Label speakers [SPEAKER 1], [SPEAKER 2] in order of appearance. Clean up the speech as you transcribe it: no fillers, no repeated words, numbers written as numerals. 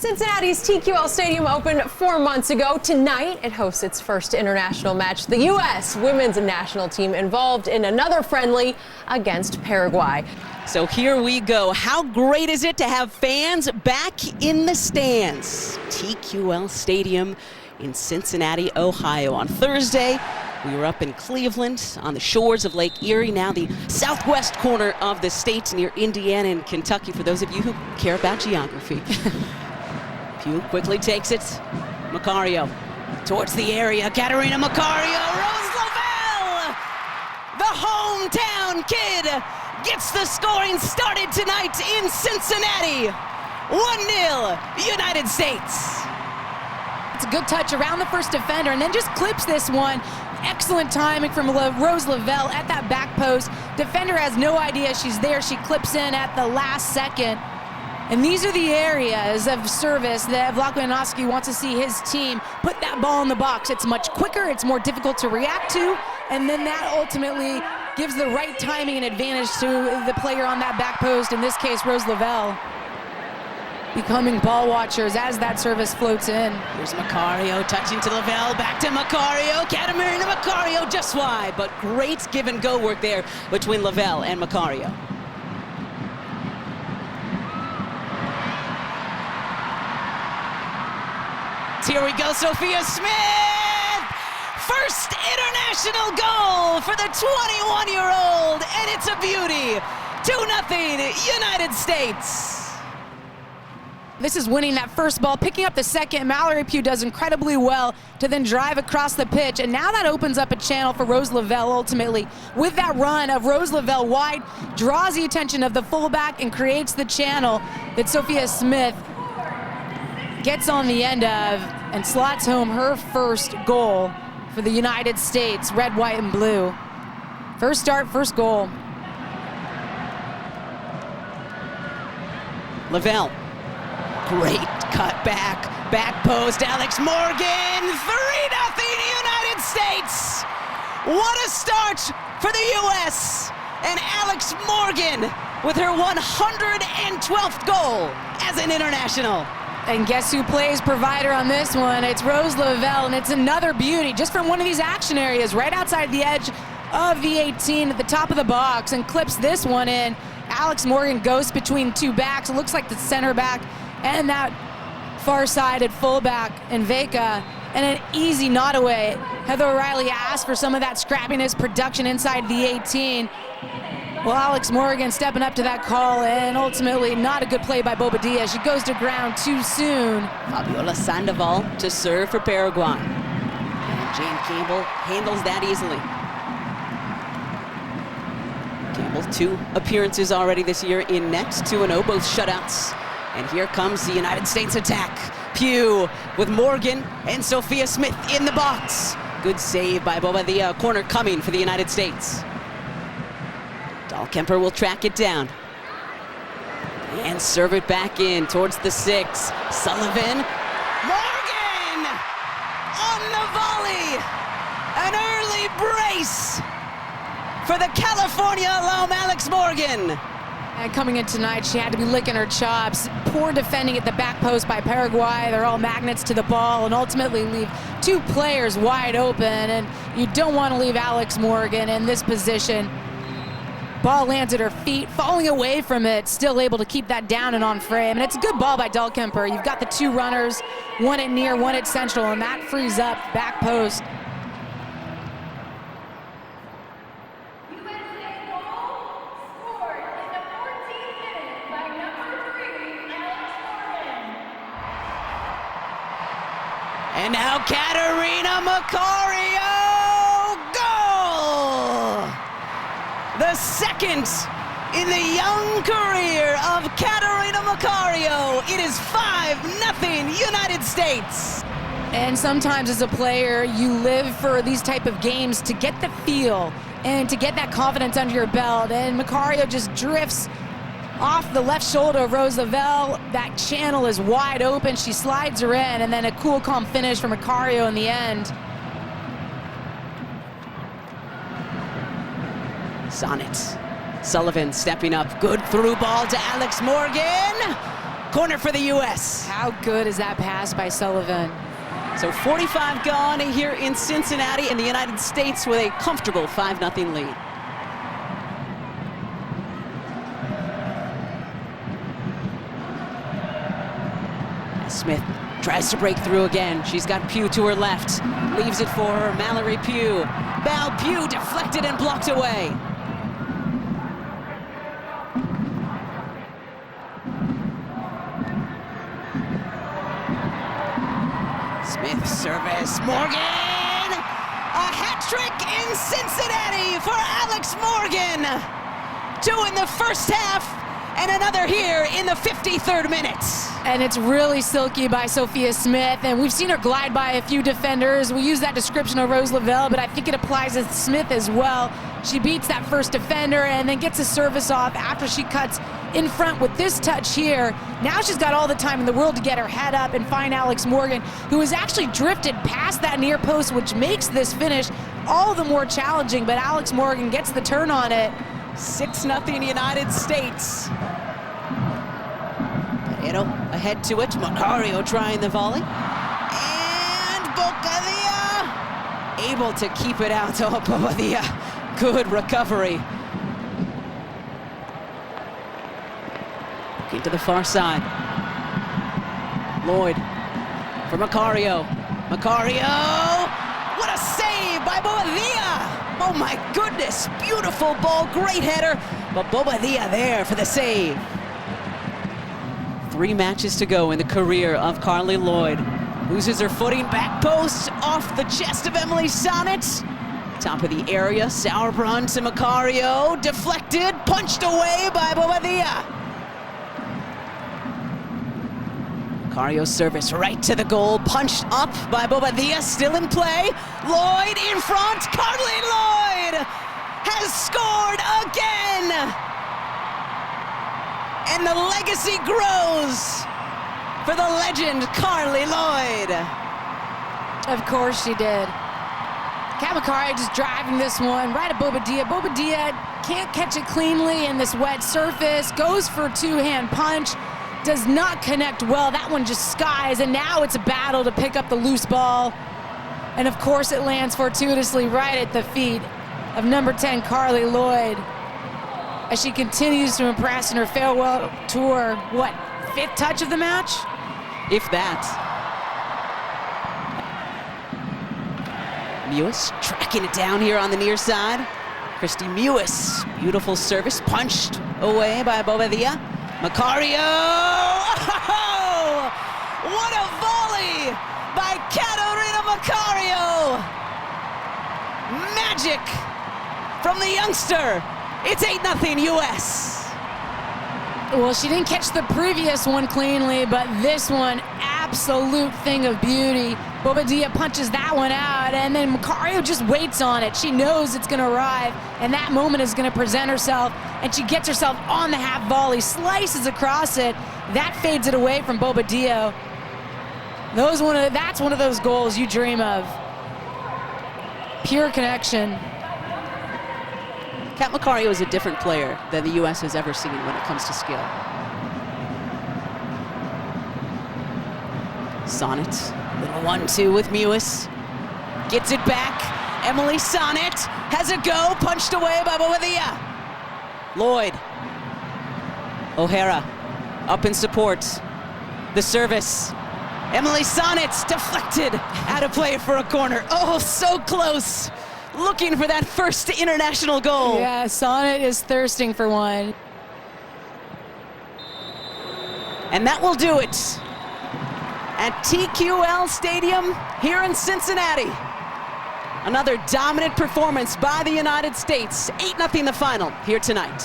[SPEAKER 1] Cincinnati's TQL Stadium opened 4 months ago. Tonight, it hosts its first international match. The U.S. women's national team involved in another friendly against Paraguay.
[SPEAKER 2] So here we go. How great is it to have fans back in the stands? TQL Stadium in Cincinnati, Ohio. On Thursday, we were up in Cleveland on the shores of Lake Erie, now the southwest corner of the state near Indiana and Kentucky, for those of you who care about geography. Pugh quickly takes it. Macario towards the area. Catarina Macario, Rose Lavelle, the hometown kid, gets the scoring started tonight in Cincinnati. 1-0 United States.
[SPEAKER 3] It's a good touch around the first defender and then just clips this one. Excellent timing from Rose Lavelle at that back post. Defender has no idea she's there. She clips in at the last second. And these are the areas of service that USWNT wants to see his team put that ball in the box. It's much quicker, it's more difficult to react to, and then that ultimately gives the right timing and advantage to the player on that back post, in this case, Rose Lavelle. Becoming ball watchers as that service floats in.
[SPEAKER 2] Here's Macario touching to Lavelle, back to Macario, Catarina Macario just wide, but great give and go work there between Lavelle and Macario. Here we go, Sophia Smith! First international goal for the 21-year-old, and it's a beauty. 2-0 United States.
[SPEAKER 3] This is winning that first ball, picking up the second. Mallory Pugh does incredibly well to then drive across the pitch, and now that opens up a channel for Rose Lavelle ultimately. With that run of Rose Lavelle wide, draws the attention of the fullback and creates the channel that Sophia Smith gets on the end of and slots home her first goal for the United States, red, white, and blue. First start, first goal.
[SPEAKER 2] Lavelle, great cut back post, Alex Morgan, 3-0 United States. What a start for the U.S. and Alex Morgan with her 112th goal as an international.
[SPEAKER 3] And guess who plays provider on this one? It's Rose Lavelle, and it's another beauty just from one of these action areas right outside the edge of the 18 at the top of the box, and clips this one in. Alex Morgan goes between two backs. It looks like the center back and that far-sided fullback in Veka, and an easy nod away. Heather O'Reilly asked for some of that scrappiness production inside the 18. Well, Alex Morgan stepping up to that call, and ultimately not a good play by Bobadilla. She goes to ground too soon.
[SPEAKER 2] Fabiola Sandoval to serve for Paraguay. And Jane Campbell handles that easily. Campbell, 2 appearances already this year in net, 2-0, both shutouts. And here comes the United States attack. Pugh with Morgan and Sophia Smith in the box. Good save by Bobadilla, corner coming for the United States. Dahlkemper will track it down and serve it back in towards the 6. Sullivan, Morgan on the volley. An early brace for the California alum Alex Morgan.
[SPEAKER 3] And coming in tonight, she had to be licking her chops. Poor defending at the back post by Paraguay. They're all magnets to the ball and ultimately leave 2 players wide open. And you don't want to leave Alex Morgan in this position. Ball lands at her feet, falling away from it, still able to keep that down and on frame. And it's a good ball by Dahlkemper. You've got the 2 runners, one at near, one at central, and that frees up back post.
[SPEAKER 2] And now Catarina Macario, goal! The second in the young career of Catarina Macario. It is 5-0 United States.
[SPEAKER 3] And sometimes as a player, you live for these type of games to get the feel and to get that confidence under your belt. And Macario just drifts off the left shoulder of Rose Lavelle. That channel is wide open. She slides her in, and then a cool, calm finish for Macario in the end.
[SPEAKER 2] Sonnet. Sullivan stepping up. Good through ball to Alex Morgan. Corner for the U.S.
[SPEAKER 3] How good is that pass by Sullivan?
[SPEAKER 2] So 45 gone here in Cincinnati, and the United States with a comfortable 5-0 lead. Smith tries to break through again. She's got Pugh to her left. Leaves it for her, Mallory Pugh. Bal Pugh deflected and blocked away. Smith service, Morgan! A hat trick in Cincinnati for Alex Morgan. 2 in the first half, and another here in the 53rd minute.
[SPEAKER 3] And it's really silky by Sophia Smith, and we've seen her glide by a few defenders. We use that description of Rose Lavelle, but I think it applies to Smith as well. She beats that first defender and then gets a service off after she cuts in front with this touch here. Now she's got all the time in the world to get her head up and find Alex Morgan, who has actually drifted past that near post, which makes this finish all the more challenging, but Alex Morgan gets the turn on it.
[SPEAKER 2] 6-0 United States. Pereiro ahead to it. Macario trying the volley. And Bocadilla able to keep it out. Oh, Bocadilla. Good recovery. Into the far side. Lloyd for Macario. Macario! What a save by Bocadilla! Oh my goodness, beautiful ball, great header, but Bocadilla there for the save. 3 matches to go in the career of Carly Lloyd. Loses her footing, back post, off the chest of Emily Sonnet. Top of the area, Sauerbrunn to Macario, deflected, punched away by Bocadilla. Macario's service right to the goal, punched up by Bocadilla, still in play. Lloyd in front, Carly Lloyd has scored again! And the legacy grows for the legend, Carly Lloyd.
[SPEAKER 3] Of course she did. Kat Macario just driving this one right at Bocadilla. Bocadilla can't catch it cleanly in this wet surface, goes for a 2-hand punch, does not connect well. That one just skies, and now it's a battle to pick up the loose ball. And of course it lands fortuitously right at the feet of number 10, Carly Lloyd, as she continues to impress in her farewell tour. What, 5th touch of the match?
[SPEAKER 2] If that. Mewis tracking it down here on the near side. Christy Mewis, beautiful service, punched away by Bocadilla. Macario! Oh, what a volley by Catarina Macario! Magic from the youngster. It's 8-0 U.S.
[SPEAKER 3] Well, she didn't catch the previous one cleanly, but this one, absolute thing of beauty. Bocadilla punches that one out, and then Macario just waits on it. She knows it's gonna arrive, and that moment is gonna present herself, and she gets herself on the half volley, slices across it. That fades it away from Bocadilla. That's one of those goals you dream of. Pure connection.
[SPEAKER 2] Kat Macario is a different player than the U.S. has ever seen when it comes to skill. Sonnet, little 1-2 with Mewis. Gets it back. Emily Sonnet has a go, punched away by Bocadilla. Lloyd. O'Hara up in support. The service. Emily Sonnet deflected, out of play for a corner. Oh, so close. Looking for that first international goal.
[SPEAKER 3] Yeah, Sonnet is thirsting for one.
[SPEAKER 2] And that will do it at TQL Stadium here in Cincinnati. Another dominant performance by the United States. 8-0 the final here tonight.